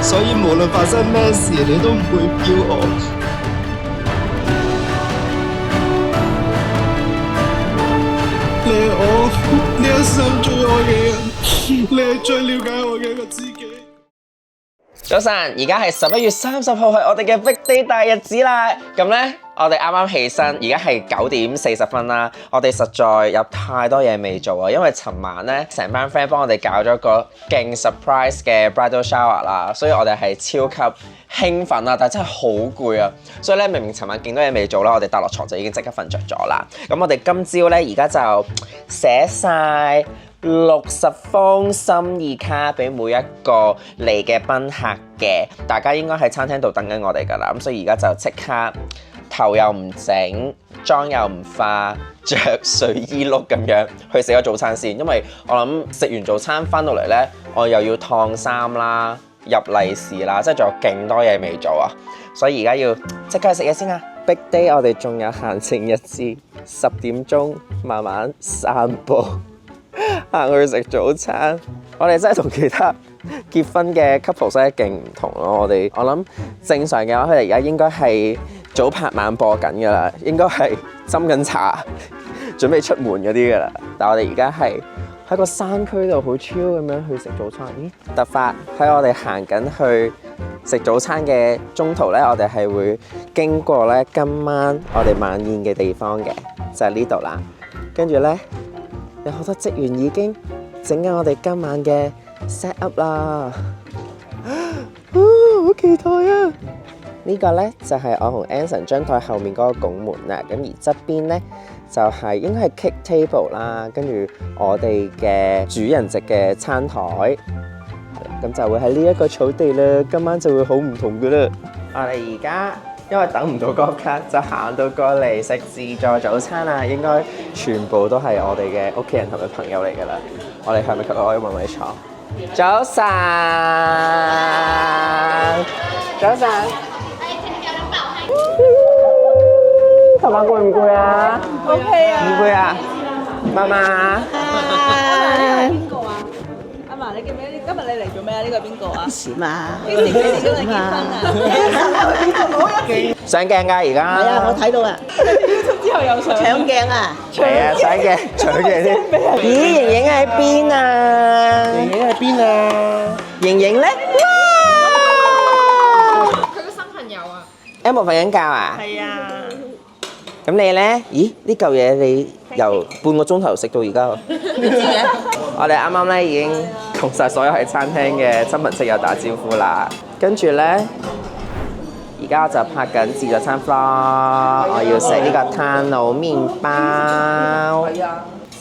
所以無論發生咩事，你都唔會飄我。你係我呢一生最愛嘅人，你係最了解我嘅一個知己。早晨，而家係11月30號，係我哋嘅 Big Day 大日子啦。咁呢，我哋啱啱起身，而家係9點40分啦。我哋實在有太多嘢未做啊，因為尋晚呢，成班 friend 幫我哋搞咗個勁 surprise 嘅 bridal shower 啦，所以我哋係超級興奮啊，但係真係好攰啊。所以咧，明明尋晚勁多嘢未做啦，我哋搭落床就已經即刻瞓着咗啦。咁我哋今朝呢，而家就寫晒60封心意卡俾每一個嚟嘅賓客嘅，大家應該喺餐廳度等緊我哋㗎啦，咁所以而家就即刻頭又唔整，妝又唔化，着睡衣碌咁樣去食咗早餐先，因為我諗食完早餐翻到嚟呢，我又要燙衫啦、入利是啦，即係仲有勁多嘢未做啊，所以而家要即刻去食嘢先啊！Big Day 我哋仲有閒情逸致，10點鐘慢慢散步。行去食早餐，我哋真係同其他結婚嘅 couple 真係勁唔同咯。我諗正常嘅話，佢哋而家應該係早拍晚播緊㗎啦，應該係斟緊茶，準備出門嗰啲㗎啦。但係我哋而家係喺個山區度好 chill 咁樣去食早餐。咦？突發喺我哋行緊去食早餐嘅中途呢，我哋係會經過呢今晚我哋晚宴嘅地方嘅，就係呢度啦。跟住呢，有好多職員已經整緊我哋今晚嘅 set up 啦，好期待啊！呢個呢，就係我同 Anson 張台後面嗰個拱門啦，咁而側邊呢，就係應該係 cake table 啦，跟住我哋嘅主人席嘅餐台，咁就會喺呢一個草地啦，今晚就會好唔同噶啦。我哋而家因為等唔到嗰卡，就行到過嚟食自助早餐啦。應該全部都係我哋嘅屋企人同埋朋友嚟㗎啦。我哋係咪可以揾位坐？早晨，早晨。琴晚攰唔攰啊 ？OK 啊。唔攰啊？媽媽。你記唔記得今日你嚟做咩啊？呢個係邊個啊？是嘛？幾時結婚啊？上鏡㗎而家。係啊，我睇到啊。之後又上。搶鏡啊！係啊，上鏡，搶鏡先。咦，瑩瑩喺邊啊？瑩瑩喺邊啊？瑩瑩咧？哇！佢個新朋友啊。有冇瞓緊覺啊？係啊。咁你咧？咦？呢嚿嘢你由半個鐘頭食到而家喎。你知嘅？我哋啱啱咧已經同晒所有喺餐廳嘅親朋戚友打招呼啦。跟住咧，而家我就拍緊自助餐 vlog， 我要食呢個炭爐麵包。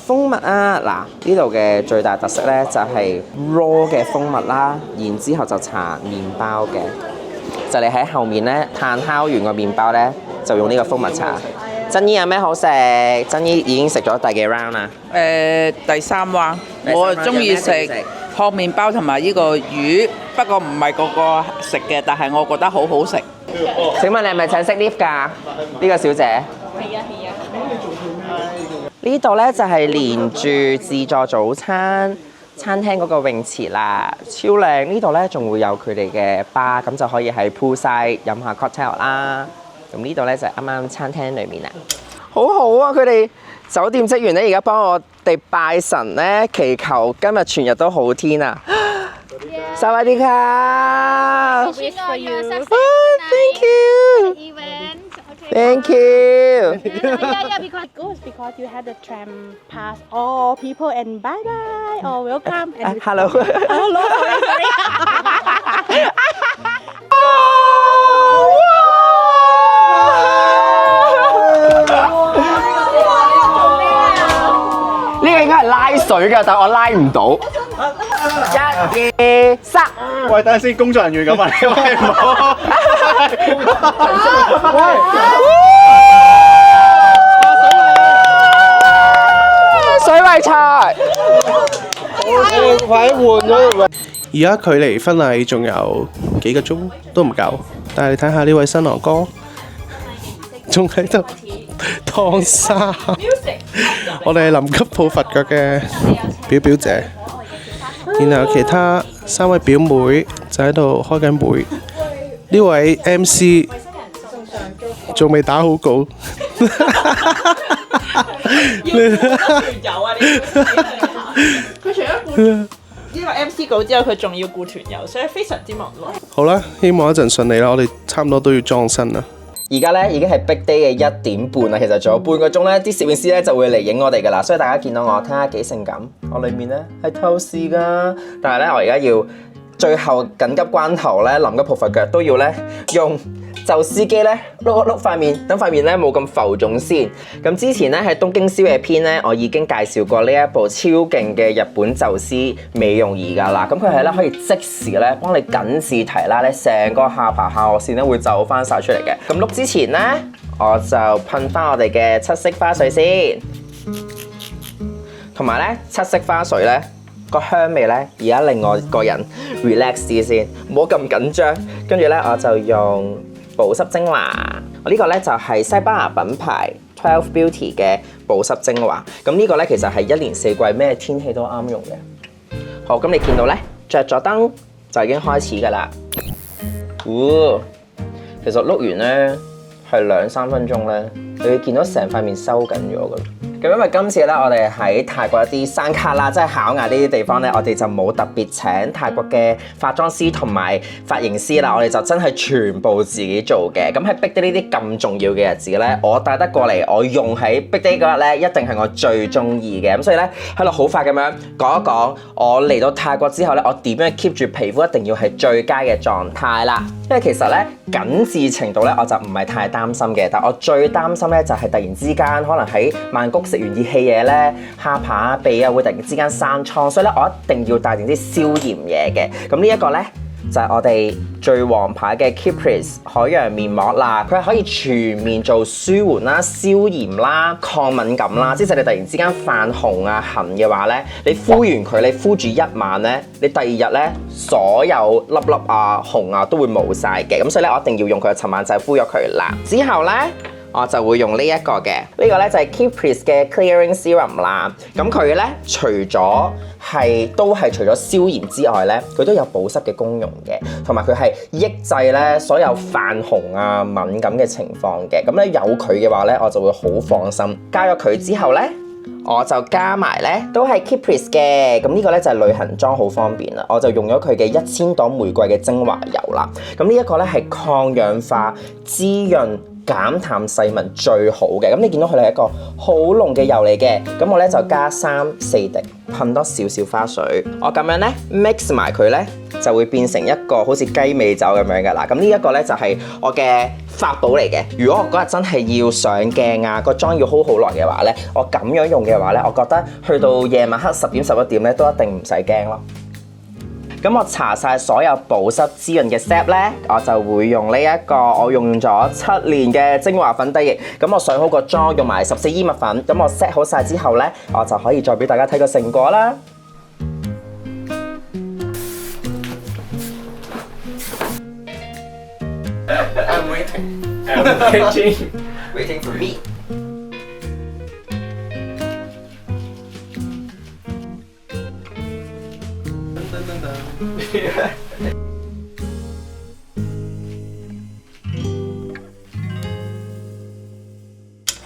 蜂蜜啊！嗱，呢度嘅最大特色咧就係 raw 嘅蜂蜜啦，然之後就搽麵包嘅。就你喺後面咧炭烤完個麵包咧，就用呢個蜂蜜搽。珍姨有咩好食？珍姨已經食咗第幾 round 啦？第三 round， 我中意食烘麵包同埋呢個魚，不過唔係個個食嘅，但係我覺得好好食。請問你係咪請識 lift 㗎？呢個小姐？係啊係啊。呢度咧就係連住自助早餐餐廳嗰個泳池啦，超靚！呢度咧仲會有佢哋嘅 bar，咁就可以喺 poolside 飲下 cocktail 啦。咁呢度咧就係啱啱餐廳裏面啦，好好啊！佢哋酒店職員咧而家幫我哋拜神咧，祈求今日全日都好天啊！薩瓦迪卡 Wish for you. Thank you. Event. Thank you. Yeah, because you had the tram pass all people and bye bye or welcome and Hello. hello. Sorry. 呢個應該係拉水㗎，但我拉唔到。1、2、3。喂，等陣先，工作人員咁啊，你喂唔好。水為財。快換咗。而家距離婚禮仲有幾個鐘都唔夠，但係你睇下呢位新郎哥，仲喺度燙衫。我哋係臨急抱佛腳嘅表表姐。然後其他3位表妹就喺度開緊會。呢位 MC 仲未打好稿。佢除咗顧呢個 MC 稿之後，佢仲要顧團友，所以非常之忙碌。好啦，希望一陣順利啦，我哋差唔多都要裝身啦。而家咧已經係 Big Day 嘅1點半啦，其實仲有半個鐘咧，啲攝影師咧就會嚟影我哋噶啦，所以大家見到我睇下幾性感，我裏面咧係透視噶，但係咧我而家要最後緊急關頭咧，臨急抱佛腳都要咧用就司機咧碌一碌塊面，等塊面咧冇咁浮腫先。咁之前咧喺東京宵夜篇咧，我已經介紹過呢一部超勁嘅日本宙斯美容儀㗎啦。咁佢係咧可以即時咧幫你緊緻提拉咧成個下巴下顎線咧會就翻晒出嚟嘅。咁碌之前咧，我就噴翻我哋嘅七色花水先，同埋咧七色花水咧個香味咧而家令我個人 relax 啲先，唔好咁緊張。跟住咧我就用保濕精華，我呢個咧就係西班牙品牌 12 Beauty 嘅保濕精華。咁呢個咧其實係一年四季咩天氣都啱用嘅。好，咁你見到咧着咗燈就已經開始㗎啦。其實碌完咧係2-3分鐘咧，你會見到成塊面收緊咗㗎。咁因為今次咧，我哋喺泰國一啲山卡啦，即係考牙呢啲地方咧，我哋就冇特別請泰國嘅化妝師同埋髮型師啦，我哋就真係全部自己做嘅。咁喺 Big Day 呢啲咁重要嘅日子咧，我帶得過嚟，我用喺 Big Day 嗰日咧，一定係我最中意嘅。咁所以咧，喺度好快咁樣講一講，我嚟到泰國之後咧，我點樣 keep 住皮膚一定要係最佳嘅狀態啦。因為其實咧緊緻程度咧，我就唔係太擔心嘅，但我最擔心咧就係突然之間可能喺曼谷食完熱氣嘢咧，下巴啊鼻啊會突然之間生瘡，所以咧我一定要帶定啲消炎嘢嘅。咁呢一個咧就係我哋最王牌嘅 Caprice 海洋面膜啦，佢係可以全面做舒緩啦、消炎啦、抗敏感啦。即係你突然之間泛紅啊痕嘅話咧，你敷完佢，你敷住一晚咧，你第二日咧所有粒粒啊紅啊都會冇晒嘅。咁所以咧我一定要用佢，尋晚就係敷咗佢啦。之後咧我就會用呢一個嘅，呢個咧就係 Caprice 嘅 Clearing Serum 啦。咁佢咧除咗除咗消炎之外咧，佢都有保濕嘅功用嘅，同埋佢係抑制咧所有泛紅啊敏感嘅情況嘅。咁咧有佢嘅話咧，我就會好放心。加咗佢之後咧，我就加埋咧都係 Caprice 嘅。咁呢個咧就係旅行裝好方便啦。我就用咗佢嘅1000朵玫瑰嘅精華油啦。咁呢一個咧係抗氧化、滋潤、減淡細紋最好嘅。咁你見到佢係一個好濃嘅油嚟嘅，咁我咧就加3-4滴，噴多少少花水，我咁樣咧 mix 埋佢咧，就會變成一個好似雞尾酒咁樣噶啦。咁呢一個咧就係我嘅法寶嚟嘅。如果我嗰日真係要上鏡啊，個妝要 hold 好耐嘅話咧，我咁樣用嘅話咧，我覺得去到夜晚黑10點11點咧，都一定唔使驚咯。咁我搽晒所有保濕滋潤嘅 set 咧，我就會用呢一個我用咗7年嘅精華粉底液。咁我上好個妝，用埋14伊蜜粉。咁我 set 好晒之後咧，我就可以再俾大家睇個成果啦。I'm waiting for me。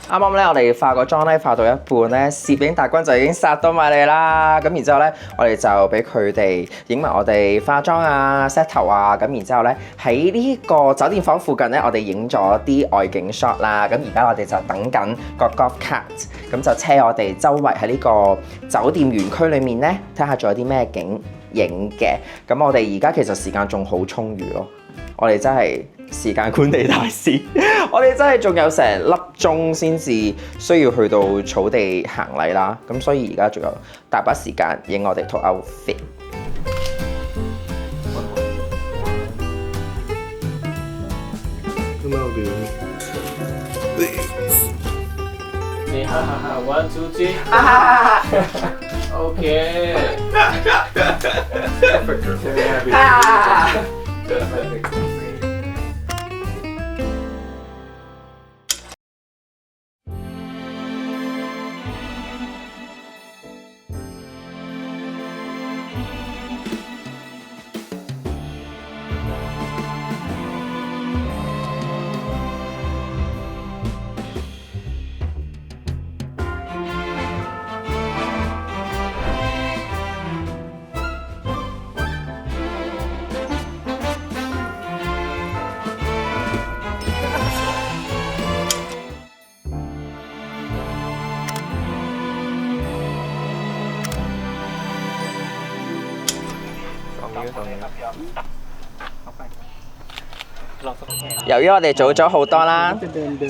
啱啱咧，我哋化個妝咧，化到一半咧，攝影大軍就已經殺到埋嚟啦。咁然之後咧，我哋就俾佢哋影埋我哋化妝啊、set 頭啊。咁然之後咧，喺呢個酒店房附近咧，我哋影咗啲外景 shot 啦。咁而家我哋就等緊個 golf cart，咁就車我哋周圍喺呢個酒店園區裏面咧，睇下仲有啲咩景影嘅。咁我哋而家其實時間仲好充裕咯，我哋真係時間管理大師，我哋真係仲有成粒鐘先至需要去到草地行禮啦，咁所以而家仲有大把時間影我哋套 outfit。咁我哋你哈哈哈 ，one two three， OK。由於我哋早咗好多啦，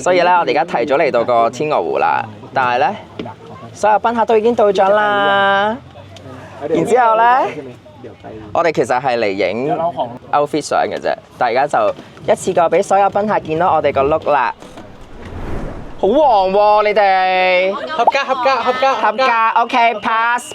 所以咧我哋而家提早嚟到個天鵝湖啦。但係咧，所有賓客都已經到咗啦。然之後咧，我哋其實係嚟影 outfit 相嘅啫，但係而家就一次過俾所有賓客見到我哋個 look 啦。好黃喎，你哋合格 ，OK pass。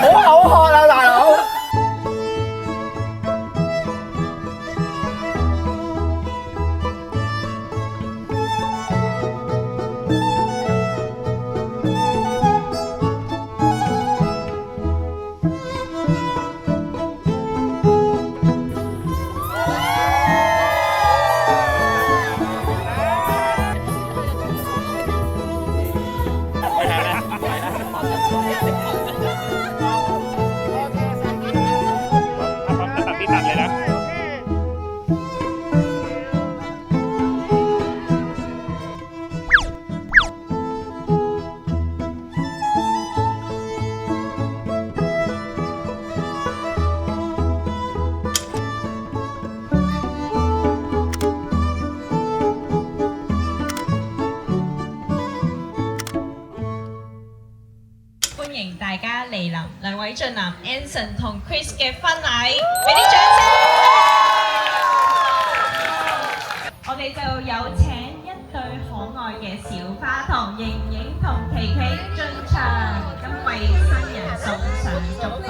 好口渴啊，大佬！歡迎大家嚟臨梁偉俊男 Anson 同 Chris 嘅婚禮，俾啲掌聲！我哋就有請一對可愛嘅小花童瑩瑩同琪琪進場，咁為新人送上祝福。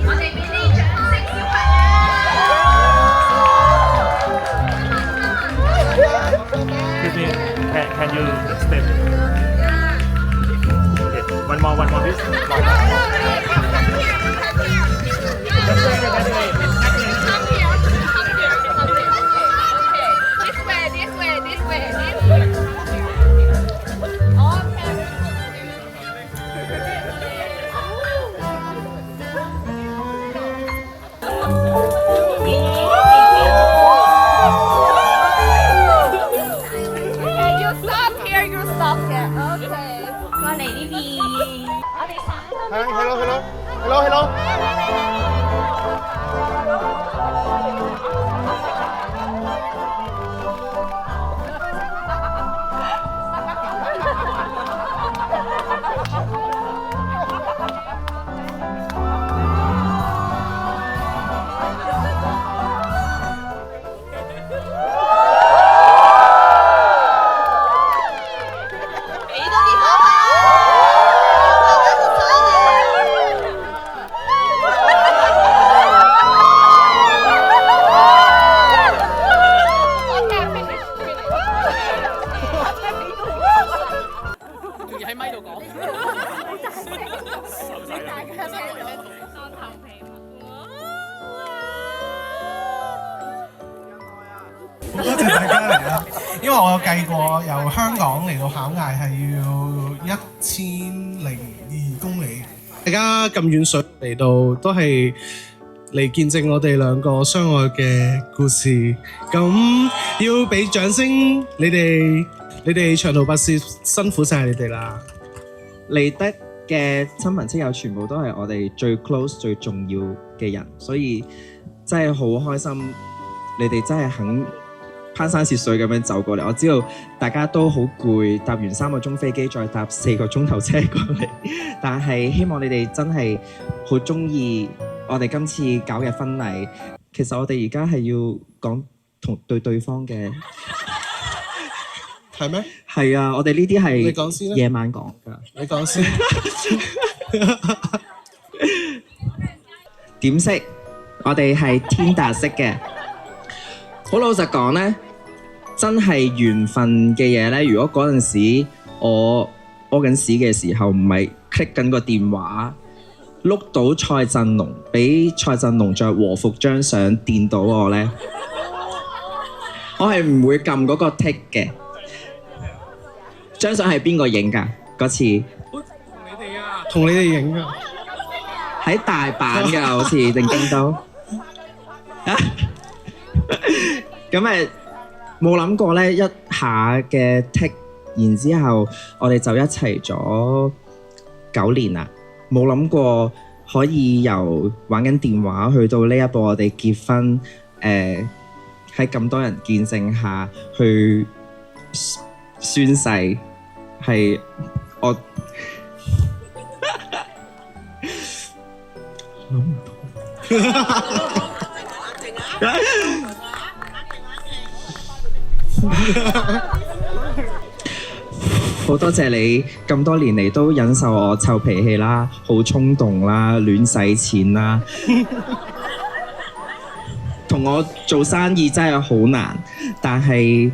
我哋俾啲掌聲小朋友。Can you step? One more, please. This way. You stop here. Okay. 過嚟呢邊，我哋Hello。多謝大家嚟啦，因為我有計過由香港嚟到考嗌係要1002公里，大家咁遠水嚟到都係嚟見證我哋兩個相愛嘅故事，咁要俾掌聲你哋長途跋涉辛苦晒你哋啦！嚟得嘅親朋戚友全部都係我哋最 close 最重要嘅人，所以真係好開心，你哋真係肯攀山涉水咁樣走過嚟。我知道大家都好攰，搭完3個鐘飛機，再搭4個鐘頭車過嚟，但係希望你哋真係好鍾意我哋今次搞嘅婚禮。其實我哋而家係要講同對方嘅。係咩？係啊，我哋呢啲你講先啦，係夜晚講㗎。你講先。點識？我哋係Tinder識嘅。好老實講呢，真係緣分嘅嘢呢。如果嗰陣時我屙緊屎嘅時候，唔係 click 緊個電話，碌到蔡振龍，俾蔡振龍着和服張相電到我呢，我係唔會撳嗰個 tick 嘅。張相係邊個影㗎？嗰次同你哋影㗎，喺大阪㗎，好似定京都。咁冇諗過咧一下嘅 tick， 然之後我哋就一齊咗9年啦，冇諗過可以由玩緊電話去到呢一步，我哋結婚，喺咁多人見證下去宣誓，係我好多謝你咁多年嚟都忍受我臭脾氣啦，好衝動啦，亂使錢啦，同我做生意真係好難。但係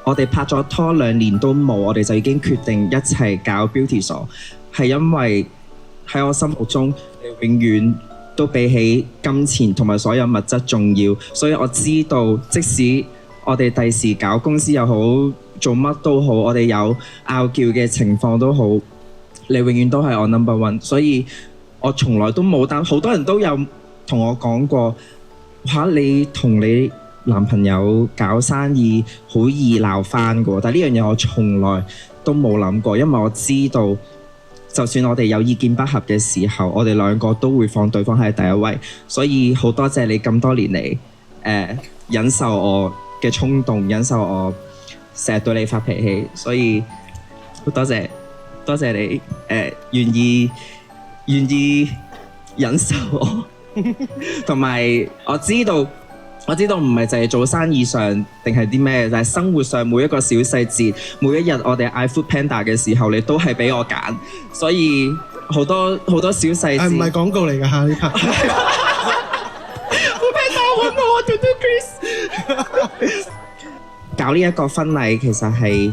我哋拍咗拖2年都冇，我哋就已經決定一齊搞 beauty 所，係因為喺我心目中，你永遠都比起金錢同埋所有物質重要，所以我知道即使我哋第時搞公司又好，做乜都好，我哋有拗撬嘅情況都好，你永遠都係我 number one。所以我從來都冇擔，好多人都有同我講過，嚇你同你男朋友搞生意好易鬧翻㗎，但係呢樣嘢我從來都冇諗過，因為我知道就算我哋有意見不合嘅時候，我哋兩個都會放對方喺第一位。所以好多謝你咁多年嚟忍受我嘅衝動，忍受我成日對你發脾氣，所以好多謝你願意忍受我，同埋我知道唔係淨係做生意上定係啲咩，就係生活上每一個小細節，每一日我哋嗌 Food Panda 嘅時候，你都係俾我揀，所以好多小細節。唔係廣告嚟㗎嚇呢 part。Food Panda 揾我做到 Chris。搞呢一個婚禮其實係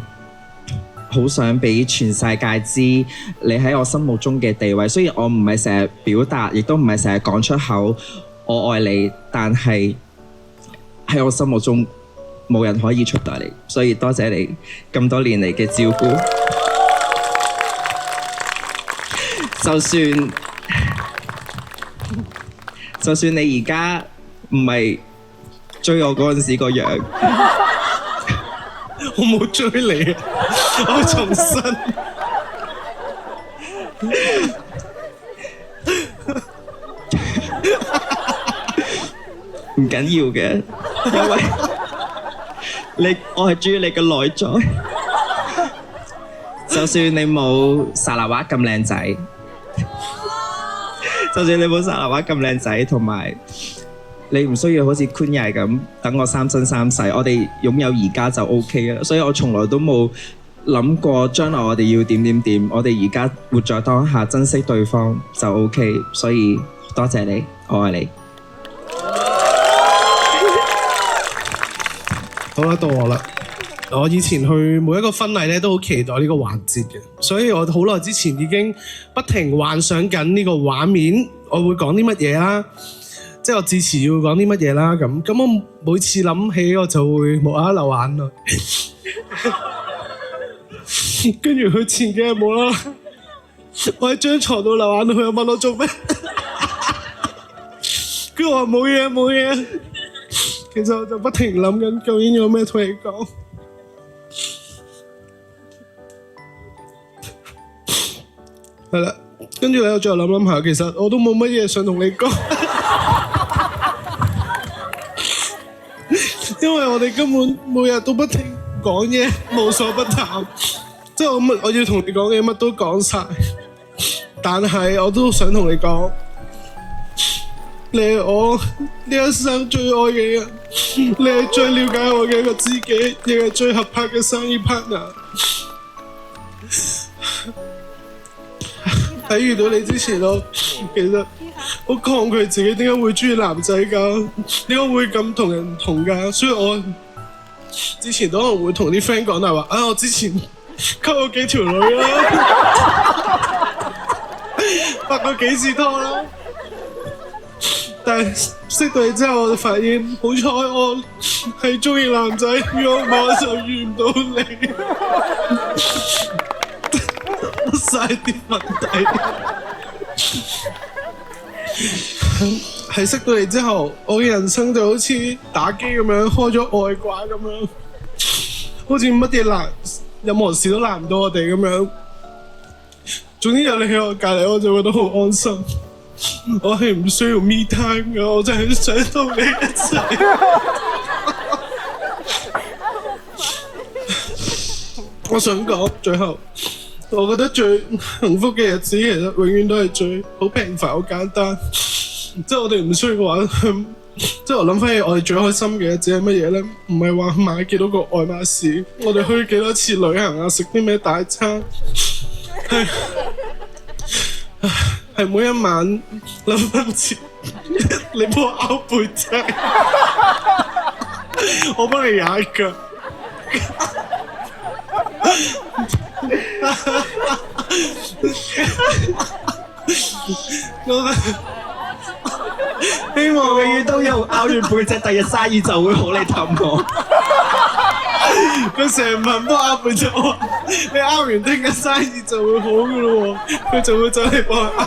好想俾全世界知你喺我心目中嘅地位。雖然我唔係成日表達，亦都唔係成日講出口我愛你，但係喺我心目中冇人可以取代你，所以多謝你咁多年嚟嘅照顧。就算你而家唔係追我嗰陣時個樣。我冇追你啊！我重新。唔緊要嘅，因為我係中意你嘅內在。就算你冇沙拉瓦咁靚仔，同埋你唔需要好似 Queenie 咁等我3生3世，我哋擁有而家就 OK 啦。所以我從來都冇諗過將來我哋要點，我哋而家活在當下，珍惜對方就 OK。所以多謝你，我愛你。好啦，到我啦。我以前去每一個婚禮咧都好期待呢個環節嘅，所以我好耐之前已經不停幻想緊呢個畫面，我會講啲乜嘢啦。即係我致辭要講啲乜嘢啦，咁我每次諗起我就會無啦啦流眼淚，跟住佢前幾日冇啦，我喺張床度流眼淚，佢又問我做咩，跟住我話冇嘢，其實我就不停諗緊究竟有咩同你講，係啦，跟住咧我再諗下，其實我都冇乜嘢想同你講。因為我哋根本每日都不停講嘢，無所不談。即係我要同你講嘅乜都講晒，但係我都想同你講，你係我呢一生最愛嘅人，你係最了解我嘅一個知己，亦係最合拍嘅生意 partner。喺遇到你之前，我其實好抗拒自己點解會中意男仔㗎，點解會咁同人唔同㗎，所以我之前都可能會同啲 friend 講大話，我之前溝過幾條女啦，拍過幾次拖啦，但係識到你之後，我就發現好彩我係中意男仔，如果唔係我就遇唔到你。晒啲問題，係識到你之後，我嘅人生就好似打機咁樣開咗外掛咁樣，好似乜嘢難，任何事都難唔到我哋咁樣。總之有你喺我隔離，我就覺得好安心。我係唔需要 me time 㗎，我就係想同你一齊。我想講最後，我覺得最幸福嘅日子其實永遠都係最好平凡、好簡單。即係我哋唔需要話，即係我諗翻起我哋最開心嘅日子係乜嘢咧？唔係話買幾多個愛馬仕，我哋去幾多次旅行啊，食啲咩大餐，係每一晚臨瞓前，你幫我拗背脊，我幫你踩腳。希望永遠都有拗完背脊，第日生意就會好，你氹我。佢成晚幫我拗背脊，我話你拗完聽日生意就會好噶咯喎，佢就會走嚟幫我拗。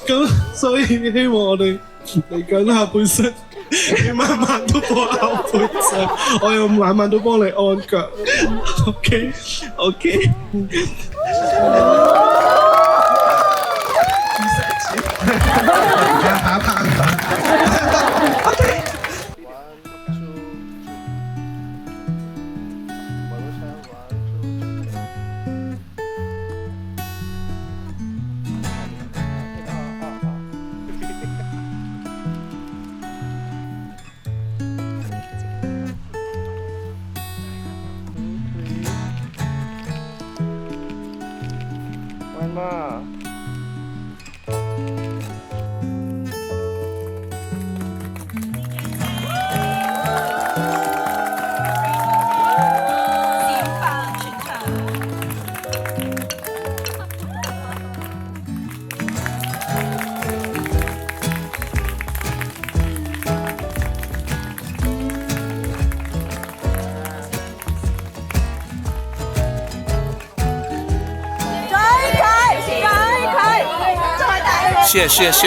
咁所以希望我哋嚟緊下半生，你晚晚都幫我拗背脊，我又晚晚都幫你按腳。OK。下一 part。谢谢。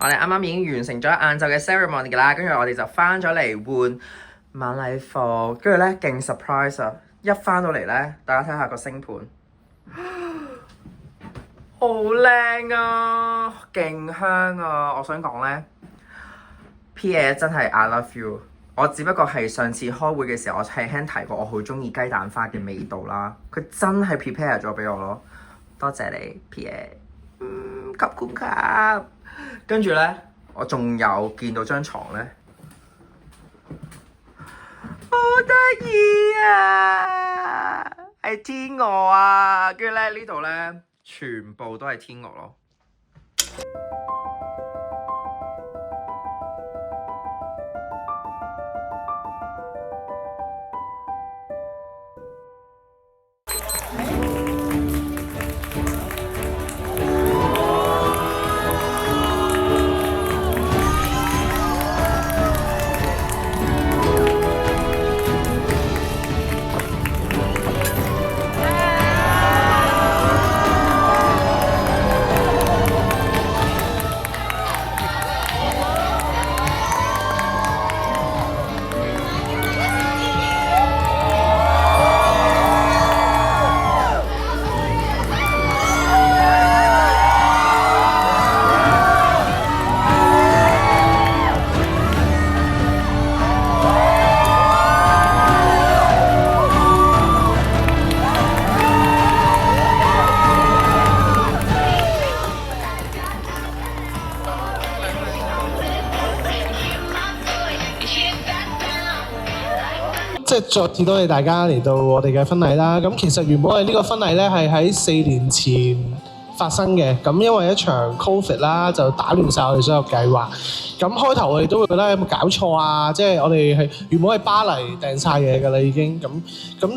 我哋啱啱已經完成咗晏晝嘅 ceremony 㗎啦，跟住我哋就翻咗嚟換晚禮服，跟住咧勁 surprise 啊！一翻到嚟咧，大家睇下個星盤，好靚啊，勁香啊！我想講咧 ，P.A. 真係 I love you。我只不過係上次開會嘅時候，我輕輕提過我好中意雞蛋花嘅味道啦，佢真係 prepare 咗俾我咯，多謝你 P.A. 吸管吸。跟住咧，我仲有見到張床咧，好得意啊，係天鵝啊！跟住咧呢度咧，全部都係天鵝咯。再次多謝大家嚟到我哋嘅婚禮啦。咁其實原本我哋呢個婚禮咧係喺4年前發生嘅，咁因為一場 Covid 啦，就打亂晒我哋所有計劃。咁開頭我哋都會覺得有冇搞錯啊？即係我哋係原本喺巴黎訂晒嘢㗎啦已經，咁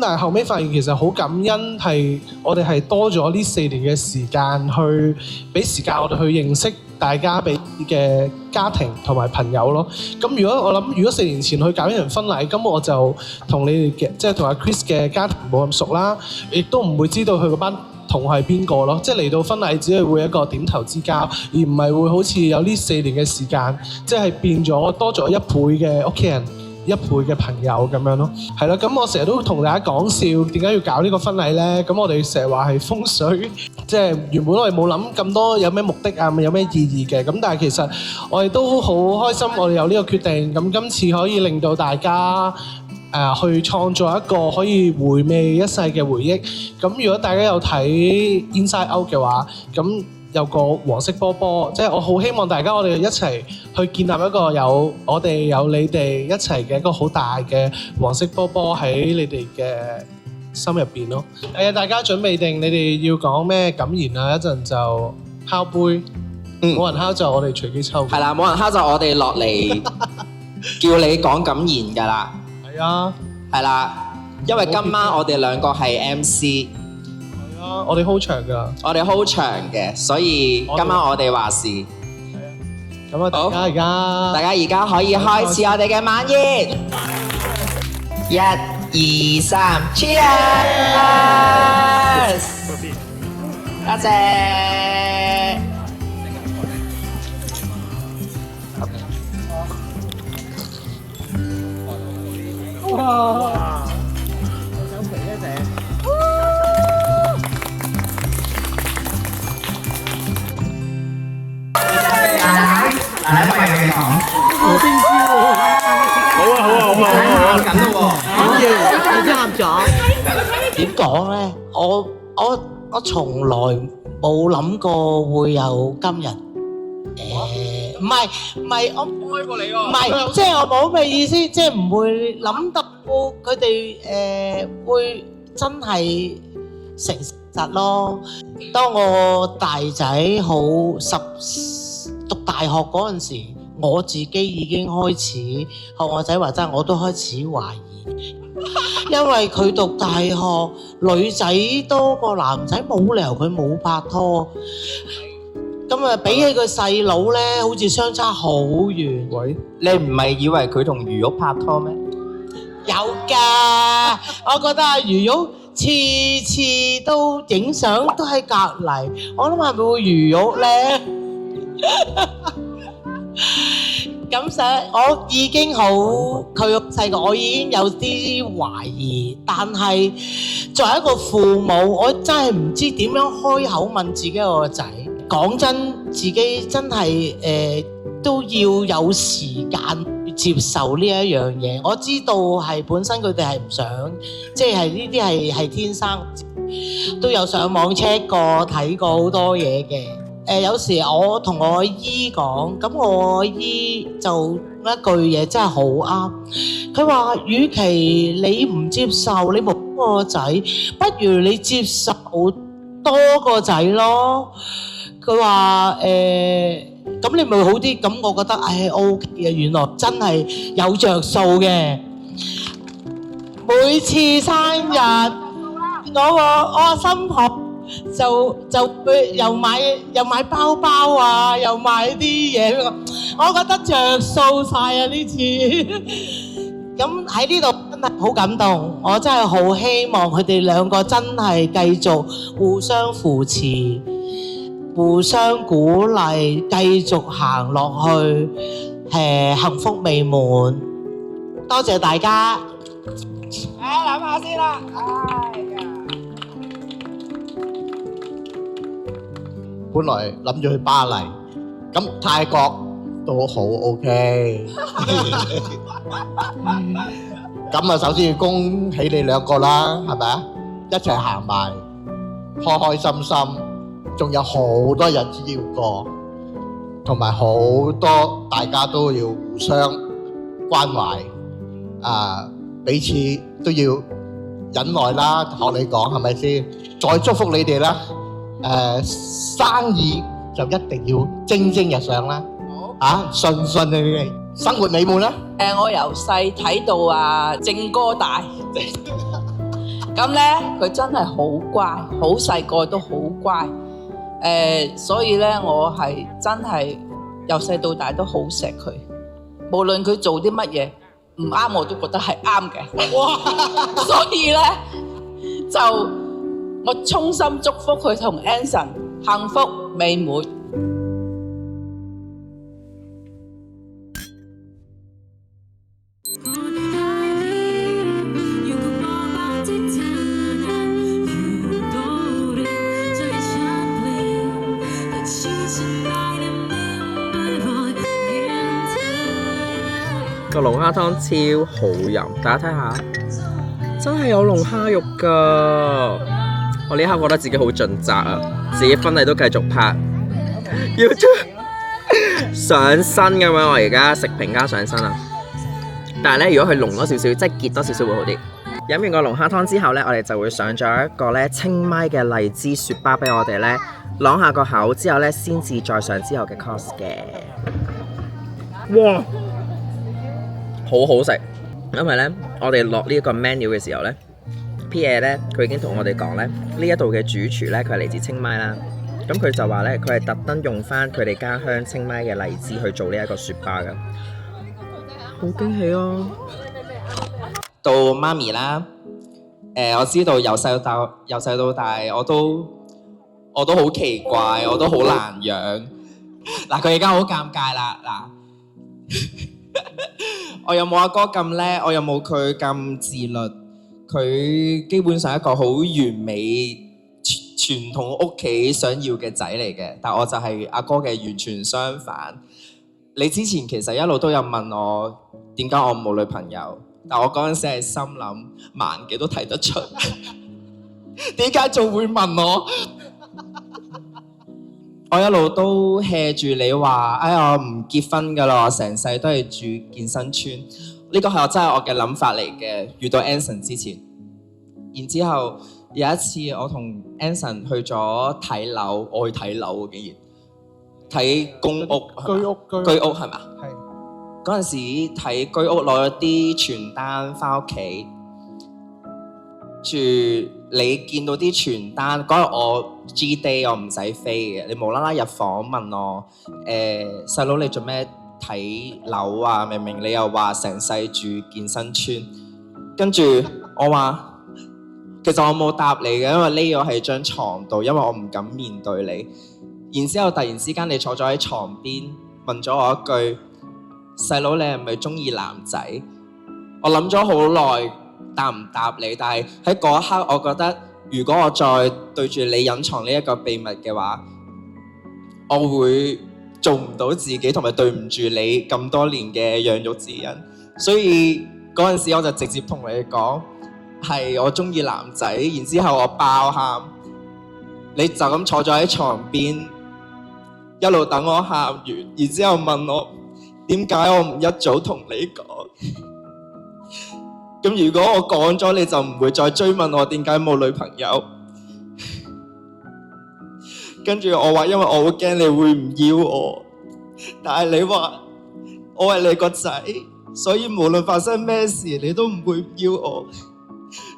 但係後尾發現其實好感恩係我哋係多咗呢4年嘅時間去俾時間我哋去認識大家俾嘅家庭同埋朋友咯。咁如果4年前去搞一場婚禮，咁我就同你哋嘅即係同阿 Chris 嘅家庭冇咁熟啦，亦都唔會知道佢嗰班同係邊個咯，即係嚟到婚禮只係會一個點頭之交，而唔係會好似有呢4年嘅時間，即係變咗多咗1倍嘅屋企人、1倍嘅朋友咁樣咯。係啦，咁我成日都同大家講笑，點解要搞呢個婚禮呢？咁我哋成日話係風水，即係原本我哋冇諗咁多有咩目的啊，有咩意義嘅。咁但係其實我哋都好開心，我哋有呢個決定。咁今次可以令到大家去創造一個可以回味一世嘅回憶。咁如果大家有睇 Inside Out 嘅話，咁有個黃色波波，即係我好希望大家我哋一齊去建立一個有我哋有你哋一齊嘅一個好大嘅黃色波波喺你哋嘅心入邊咯。大家準備定你哋要講咩感言啊？一陣就敲杯，冇人敲就我哋隨機抽。係啦，冇人敲就我哋落嚟叫你講感言㗎啦。係啊，係啦，因為今晚我哋兩個係 MC。係啊，我哋 hold 場㗎。我哋 hold 場嘅，所以今晚我哋話事。咁啊，大家而家可以開始我哋嘅晚宴。1、2、3 ，Cheers！ 多謝。哇！手皮一隻。嚟乜嘢講？我邊知喎？好啊好啊好啊好啊！緊咯喎！你啱咗？點講咧？我從來冇諗過會有今日。唔係，我唔開過你喎。唔係，即係我冇咩意思，即係唔會諗到佢哋會真係誠實咯。當我大仔讀大學嗰陣時，我自己已經開始學我仔話齋，我都開始懷疑，因為佢讀大學女仔多過男仔，冇理由佢冇拍拖。咁啊，比起佢細佬咧，好似相差好遠。喂，你唔係以為佢同余玉拍拖咩？有㗎，我覺得阿余玉次次都影相都喺隔離，我諗係咪會余玉咧？咁我已經好，佢細個我已經有啲懷疑，但係作為一個父母，我真係唔知點樣開口問自己個仔。講真，自己真係都要有時間接受呢一樣嘢。我知道係本身佢哋係唔想，即係呢啲係天生，都有上網 check 過睇過好多嘢嘅。有時我同我姨講，咁我姨就一句嘢真係好啱。佢話：與其你唔接受你冇個仔，不如你接受多個仔咯。佢話咁你咪好啲。咁我覺得OK 嘅，原來真係有着數嘅。每次生日，我新抱就會又買包包啊，又買啲嘢，我覺得着數晒啊呢次。咁喺呢度真係好感動，我真係好希望佢哋兩個真係繼續互相扶持、互相鼓勵，繼續行落去，幸福美滿。多謝大家。諗下先啦。本來諗住去巴黎，咁泰國都好 OK。咁啊，首先要恭喜你兩個啦，係咪啊？一齊行埋，開開心心，仲有好多日子要過，同埋好多大家都要互相關懷，彼此都要忍耐啦，學你講係咪先？再祝福你哋啦，生意就一定要蒸蒸日上啦，順順利利，生活美滿啦。我由細睇到正哥大，咁咧佢真係好乖，好細個都好乖。所以咧我係真係由細到大都好錫佢，無論佢做啲乜嘢唔啱我都覺得係啱嘅。哇！所以咧就我衷心祝福佢同 Anson 幸福美滿。個龍蝦湯超好飲，大家睇下，真係有龍蝦肉㗎！我呢刻覺得自己好盡責啊，自己婚禮都繼續拍，要上身咁樣。我而家食評家上身啊！但係咧，如果佢濃多少少，即係結多少少會好啲。飲完個龍蝦湯之後咧，我哋就會上咗一個咧清邁嘅荔枝雪巴俾我哋咧，啷下個口之後咧，先至再上之後嘅 course 嘅。哇！好好食，因為咧，我哋落呢一個 menu 嘅時候咧 ，Pierre 咧佢已經同我哋講咧，呢一度嘅主廚咧佢係嚟自清邁啦，咁佢就話咧佢係特登用翻佢哋家鄉清邁嘅荔枝去做呢一個雪巴嘅，好驚喜啊！到媽咪啦，我知道由細到大我都好奇怪，我都好難養。嗱，佢而家好尷尬啦，嗱。我有冇阿哥咁叻？我有冇佢咁自律？佢基本上一個好完美傳統屋企想要嘅仔嚟嘅，但我就係阿哥嘅完全相反。你之前其實一路都有問我點解我冇女朋友，但我嗰陣時係心諗盲嘅都睇得出，點解仲會問我？我一路都 hea 住你話，哎呀，我唔結婚㗎啦，我成世都係住健身村。呢個係真係我嘅諗法嚟嘅。遇到 Anson 之前，然之後有一次我同 Anson 去咗睇樓，我去睇樓竟然睇公屋居屋係嘛？係嗰陣時睇居屋攞咗啲傳單返屋企，住你見到啲傳單嗰日我 G day 我唔使飛嘅，你無啦啦入房問我細佬你做咩睇樓啊？明明你又話成世住健身村，跟住我話其實我冇答你嘅，因為匿咗喺張床度，因為我唔敢面對你。然之後突然之間你坐咗喺床邊問咗我一句：細佬你係咪中意男仔？我諗咗好耐答唔答你，但係喺嗰一刻我覺得如果我再對住你隱藏呢一個秘密嘅話，我會做唔到自己，同埋對唔住你咁多年嘅養育之恩。所以嗰陣時我就直接同你講係我中意男仔，然之後我爆喊，你就咁坐咗喺床邊一路等我喊完，然之後問我點解我唔一早同你講。咁如果我講咗，你就唔會再追問我點解冇女朋友。跟住我話，因為我好驚你會唔要我，但係你話我係你個仔，所以無論發生咩事，你都唔會唔要我。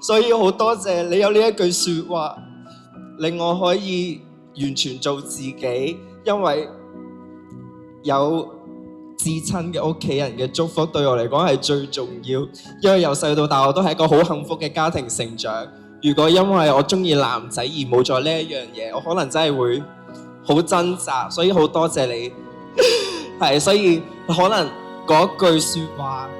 所以好多謝你有呢一句説話，令我可以完全做自己，因為有至親嘅屋企人嘅祝福對我嚟講係最重要，因為由細到大我都係一個好幸福嘅家庭成長。如果因為我中意男仔而冇咗呢一樣嘢，我可能真係會好掙扎。所以好多謝你，係所以可能嗰句説話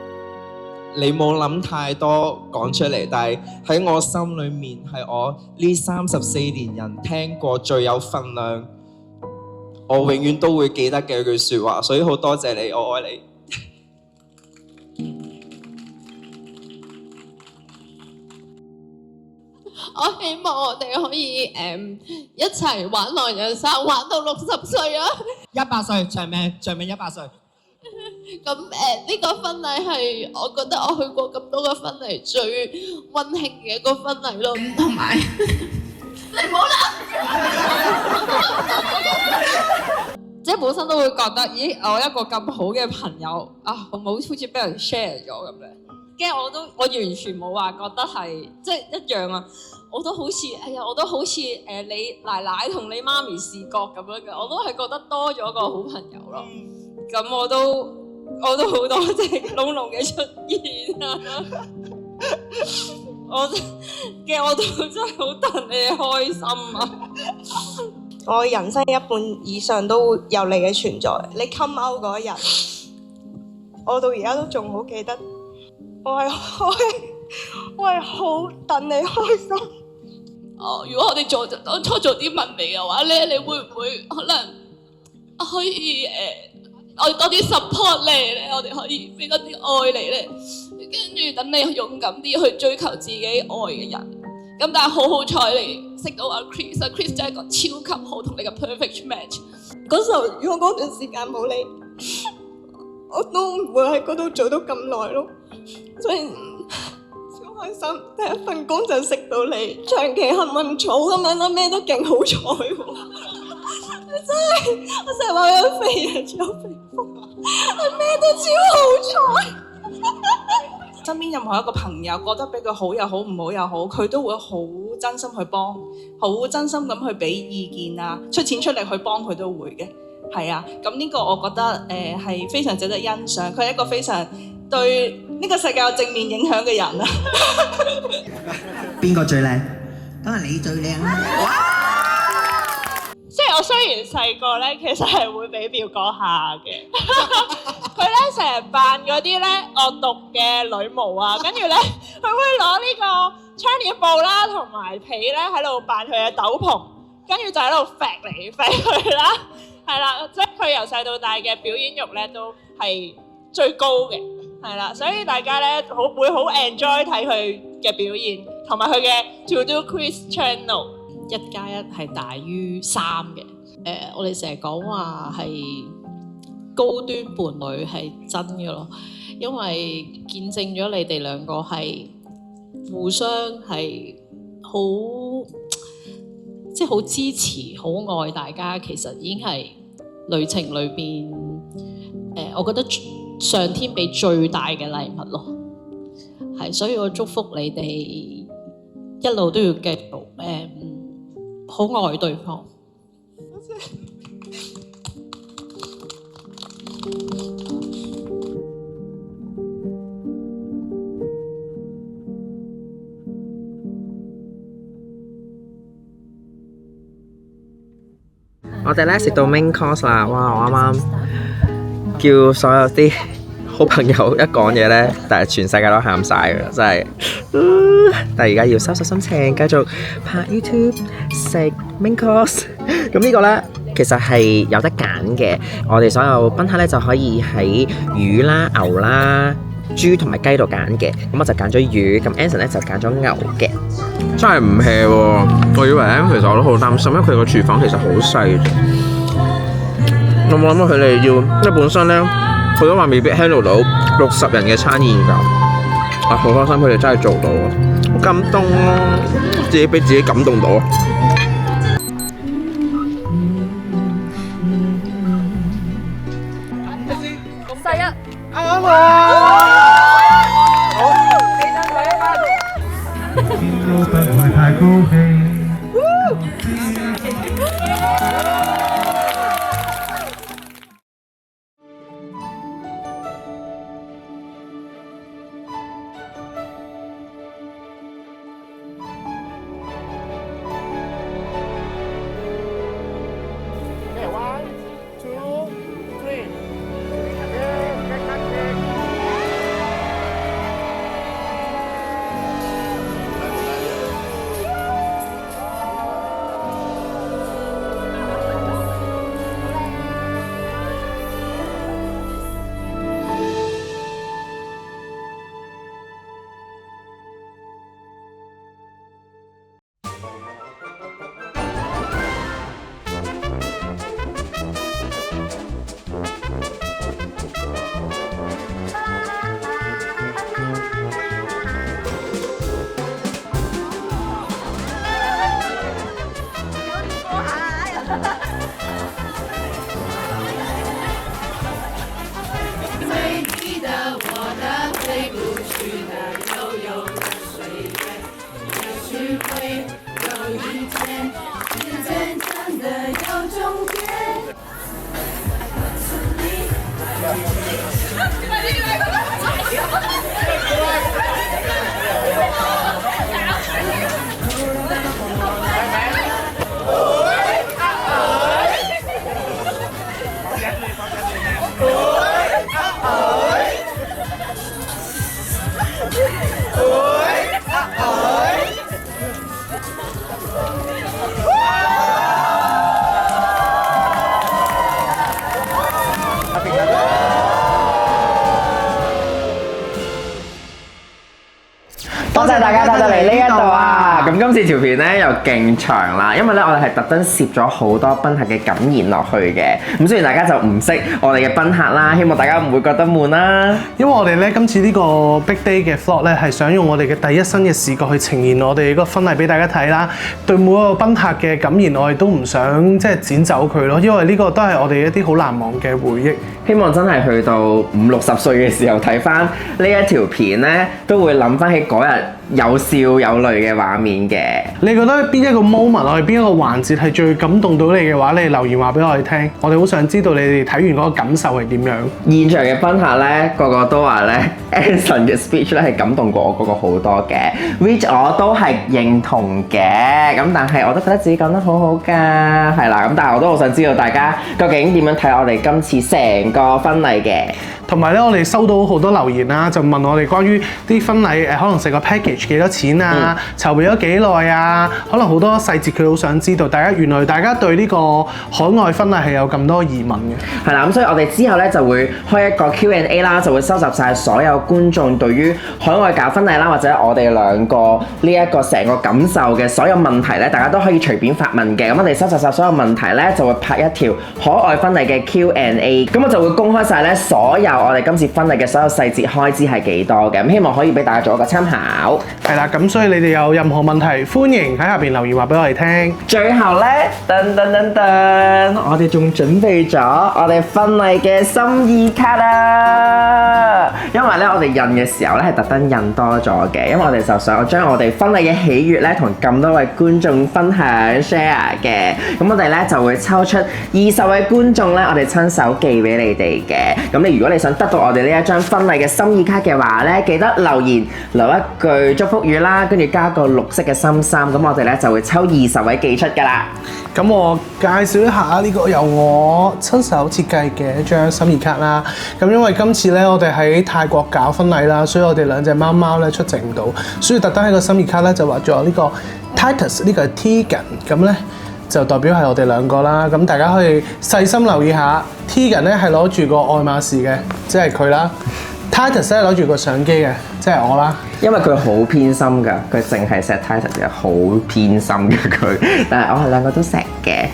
你冇諗太多講出嚟，但係喺我心裏面係我呢34年人聽過最有分量，我永遠都會記得嘅一句説話，所以好多謝你，我愛你。我希望我哋可以一齊玩狼人殺，玩到60歲啊！100歲，長命100歲。咁呢個婚禮係我覺得我去過咁多個婚禮最溫馨嘅一個婚禮咯，同埋你唔好啦，即係本身都會覺得，咦，我一個咁好嘅朋友啊，我冇好似俾人 share 咗咁樣，跟住我完全冇話覺得係即係一樣啊。我都好似，哎呀，我都好似你奶奶同你媽咪視覺咁樣嘅，我都係覺得多咗個好朋友咯。咁我都好多謝龍龍嘅出現啊！我都真係好戥你哋開心啊！我人生一半以上都有你嘅存在。你 come out 嗰一日，我到而家都仲好記得。我係好戥你開心。如果我哋當初做啲文微嘅話咧，你會唔會可能可以我哋多啲 support 你咧？我哋可以俾多啲愛你咧，跟住等你勇敢啲去追求自己愛嘅人。咁但係好彩你識到阿 Chris 真係一個超級好同你嘅 perfect match。嗰時候如果嗰段時間冇你，我都唔會喺嗰度做到咁耐咯。所以超開心，第一份工就識到你，長期幸運草咁樣啦，咩都勁好彩喎！真係，我成日話有肥人有肥福，係咩都超好彩。身邊任何一個朋友覺得俾佢好又好，唔好又好，佢都會好真心去幫，好真心咁去俾意見啊，出錢出力去幫佢都會嘅。係啊，咁呢個我覺得係非常值得欣賞，佢係一個非常對呢個世界有正面影響嘅人啊！邊個最靚？都係你最靚啦！即係我雖然細個咧，其實係會俾表哥嚇嘅。佢咧成日扮嗰啲咧惡毒嘅女巫啊，跟住咧佢會攞呢個窗簾布啦同埋被咧喺度扮佢嘅斗篷，跟住就喺度揈嚟揈去啦。係啦，即係佢由細到大嘅表演欲咧都係最高嘅，係啦，所以大家咧會好 enjoy 睇佢嘅表現，同埋佢嘅 To Do Quiz Channel。1+1係大於3嘅。我哋成日講話係高端伴侶係真嘅咯，因為見證咗你哋兩個係互相係好，即係好支持、好愛大家，其實已經係旅程裏邊我覺得上天俾最大嘅禮物咯。係，所以我祝福你哋一路都要繼續好愛對方。我哋咧食到 main course 啦，哇！我啱啱叫所有啲好朋友一講嘢咧，但係全世界都喊晒㗎，真係。但係而家要收拾心情，繼續拍 YouTube 食 main course。咁呢個咧其實係有得揀嘅，我哋所有賓客咧就可以喺魚啦、牛啦、豬同埋雞度揀嘅。咁我就揀咗魚，咁 Anson 咧就揀咗牛嘅。真係唔 hea 喎！我以為咧，其實我都好擔心，因為佢個廚房其實好細。我冇諗到佢哋要，因為本身咧佢都話未必 handle 到60人嘅餐宴㗎。啊，好開心佢哋真係做到，好感動咯！自己俾自己感動到。世一，啱啊！都不會太高興。謝大家睇到嚟呢一度啊！咁今次條片咧又勁長啦，因為咧我哋係特登攝咗好多賓客嘅感言落去嘅。咁雖然大家就唔識我哋嘅賓客啦，希望大家唔會覺得悶啦。因為我哋咧今次呢個 Big Day 嘅 vlog 咧係想用我哋嘅第一身嘅視覺去呈現我哋個婚禮俾大家睇啦。對每一個賓客嘅感言，我哋都唔想即係剪走佢咯，因為呢個都係我哋一啲好難忘嘅回憶。希望真係去到50-60歲嘅時候睇翻呢一條片咧，都會諗翻起嗰日有笑有淚嘅畫面嘅。你覺得邊一個 moment 我哋邊一個環節係最感動到你嘅話，你留言話俾我哋聽，我哋好想知道你哋睇完嗰個感受係點樣。現場嘅賓客咧，個個都話咧 Anson 嘅 speech 咧係感動過我嗰個好多嘅 ，which 我都係認同嘅。咁但係我都覺得自己講得好好㗎，係啦。咁但係我都好想知道大家究竟點樣睇我哋今次成個婚禮嘅。同埋咧，我哋收到好多留言啦，就問我哋關於啲婚禮可能成個 package 幾多錢啊，籌備咗幾耐啊，可能好多細節佢好想知道。原來大家對呢個海外婚禮係有咁多疑問嘅。係啦，咁所以我哋之後咧就會開一個 Q&A 啦，就會收集晒所有觀眾對於海外搞婚禮啦，或者我哋兩個呢一個成個感受嘅所有問題咧，大家都可以隨便發問嘅。咁我哋收集晒所有問題咧，就會拍一條海外婚禮嘅 Q&A， 咁我就會公開晒咧所有我哋今次婚禮嘅所有細節開支係幾多嘅，咁希望可以俾大家做一個參考。係啦，咁所以你哋有任何問題，歡迎喺下邊留言話俾我哋聽。最後咧，我哋仲準備咗我哋婚禮嘅心意卡啦。因為咧，我哋印嘅時候咧係特登印多咗嘅，因為我哋就想將我哋婚禮嘅喜悅咧同咁多位觀眾分享 share 嘅。咁我哋咧就會抽出20位觀眾咧，我哋親手寄俾你哋嘅。咁如果你想得到我哋呢一張婚禮嘅心意卡嘅話咧，記得留言留一句祝福語啦，跟住加個綠色嘅心心，咁我哋咧就會抽20位寄出㗎啦。咁我介紹一下呢個由我親手設計嘅一張心意卡啦。咁因為今次咧我哋喺泰國搞婚禮啦，所以我哋兩隻貓貓咧出席唔到，所以特登喺個心意卡咧就畫咗呢個 Titus， 呢個係 Tegan， 咁咧就代表係我哋兩個啦。咁大家可以細心留意下 ，Tegan 咧係攞住個愛馬仕嘅，即係佢啦。Titus 咧攞住個相機嘅，即係我啦。因為佢好偏心㗎，佢淨係錫 Titus 嘅，好偏心嘅佢。但係我係兩個都錫嘅。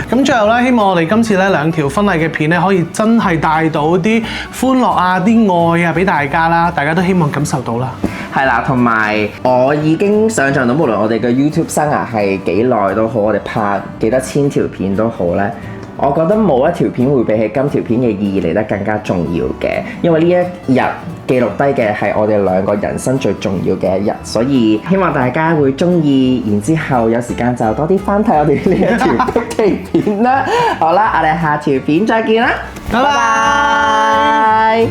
咁最後咧，希望我哋今次咧2條婚禮嘅片咧，可以真係帶到啲歡樂啊、啲愛啊俾大家啦，大家都希望感受到啦。係啦，同埋我已經想像到，無論我哋嘅 YouTube 生涯係幾耐都好，我哋拍幾多千條片都好咧。我覺得冇一條片會比起今條片嘅意義嚟得更加重要嘅，因為呢一日記錄低嘅係我哋兩個人生最重要嘅一日，所以希望大家會鍾意，然之後有時間就多啲翻睇我哋呢一條劇片啦。好啦，我哋下條片再見啦，拜拜。